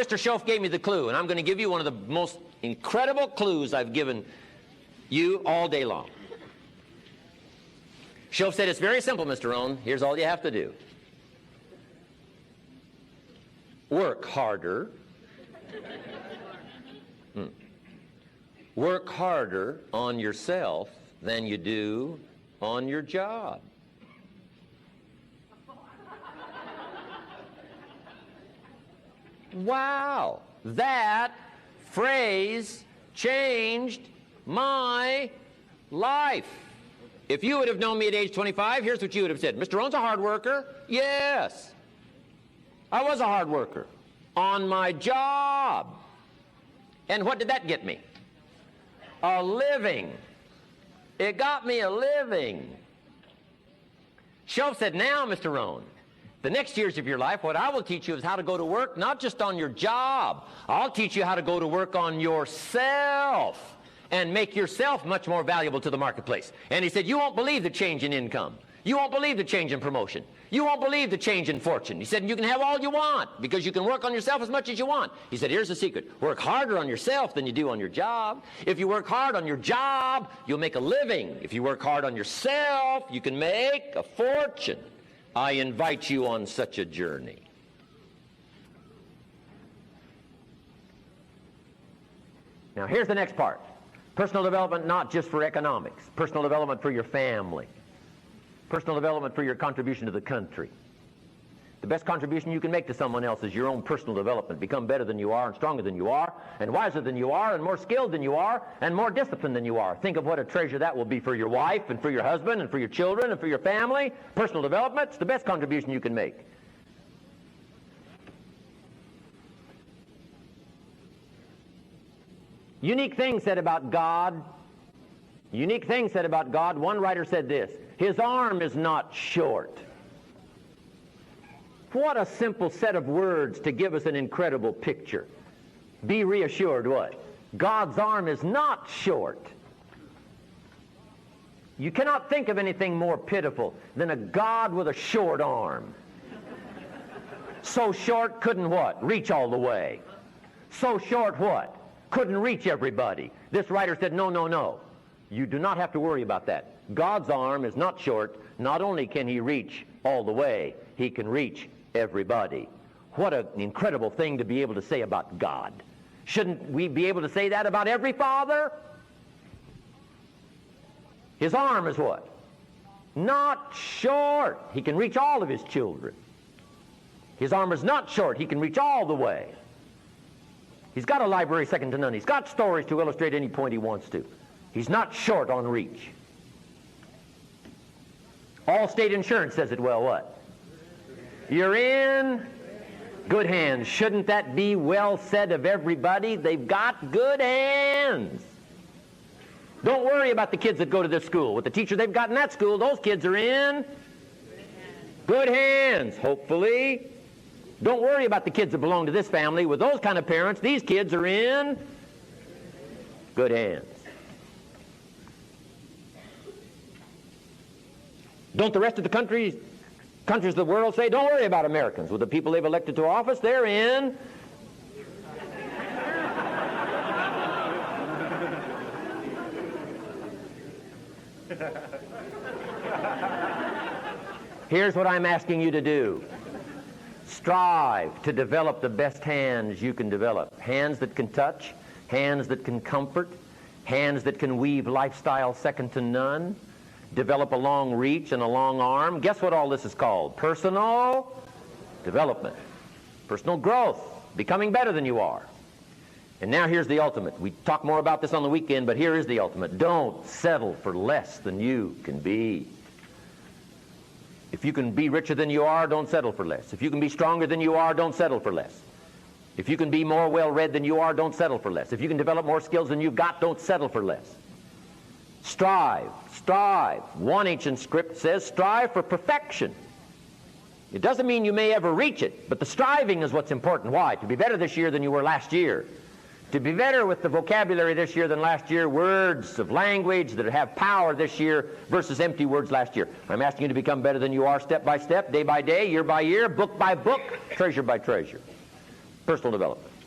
Mr. Schoaf gave me the clue, and I'm going to give you one of the most incredible clues I've given you all day long. Schoaf said, it's very simple, Mr. Rohn. Here's all you have to do. Work harder. Work harder on yourself than you do on your job. Wow, that phrase changed my life. If you would have known me at age 25, here's what you would have said. Mr. Rohn's a hard worker. Yes, I was a hard worker on my job. And what did that get me? A living. It got me a living. Schoaf said, now, Mr. Rohn, the next years of your life, what I will teach you is how to go to work, not just on your job. I'll teach you how to go to work on yourself and make yourself much more valuable to the marketplace. And he said, you won't believe the change in income. You won't believe the change in promotion. You won't believe the change in fortune. He said, you can have all you want because you can work on yourself as much as you want. He said, here's the secret. Work harder on yourself than you do on your job. If you work hard on your job, you'll make a living. If you work hard on yourself, you can make a fortune. I invite you on such a journey. Now here's the next part. Personal development not just for economics. Personal development for your family. Personal development for your contribution to the country. The best contribution you can make to someone else is your own personal development. Become better than you are and stronger than you are and wiser than you are and more skilled than you are and more disciplined than you are. Think of what a treasure that will be for your wife and for your husband and for your children and for your family. Personal development is the best contribution you can make. Unique things said about God. Unique things said about God. One writer said this, his arm is not short. What a simple set of words to give us an incredible picture. Be reassured what? God's arm is not short. You cannot think of anything more pitiful than a God with a short arm. So short, couldn't what? Reach all the way. So short what? Couldn't reach everybody. This writer said, no, no, no. You do not have to worry about that. God's arm is not short. Not only can he reach all the way, he can reach everybody. What an incredible thing to be able to say about God. Shouldn't we be able to say that about every father? His arm is what? Not short. He can reach all of his children. His arm is not short. He can reach all the way. He's got a library second to none. He's got stories to illustrate any point he wants to. He's not short on reach. Allstate Insurance says it well, what? You're in good hands. Shouldn't that be well said of everybody? They've got good hands. Don't worry about the kids that go to this school. With the teacher they've got in that school, those kids are in good hands, hopefully. Don't worry about the kids that belong to this family. With those kind of parents, these kids are in good hands. Don't the rest of the countries of the world say, don't worry about Americans. With the people they've elected to office, they're in Here's what I'm asking you to do. Strive to develop the best hands you can develop. Hands that can touch, hands that can comfort, hands that can weave lifestyle second to none. Develop a long reach and a long arm. Guess what all this is called? Personal development. Personal growth. Becoming better than you are. And now here's the ultimate. We talk more about this on the weekend, but here is the ultimate. Don't settle for less than you can be. If you can be richer than you are, don't settle for less. If you can be stronger than you are, don't settle for less. If you can be more well-read than you are, don't settle for less. If you can develop more skills than you've got, don't settle for less. Strive, strive. One ancient script says, strive for perfection. It doesn't mean you may ever reach it, but the striving is what's important. Why? To be better this year than you were last year. To be better with the vocabulary this year than last year, words of language that have power this year versus empty words last year. I'm asking you to become better than you are step by step, day by day, year by year, book by book, treasure by treasure. personal development.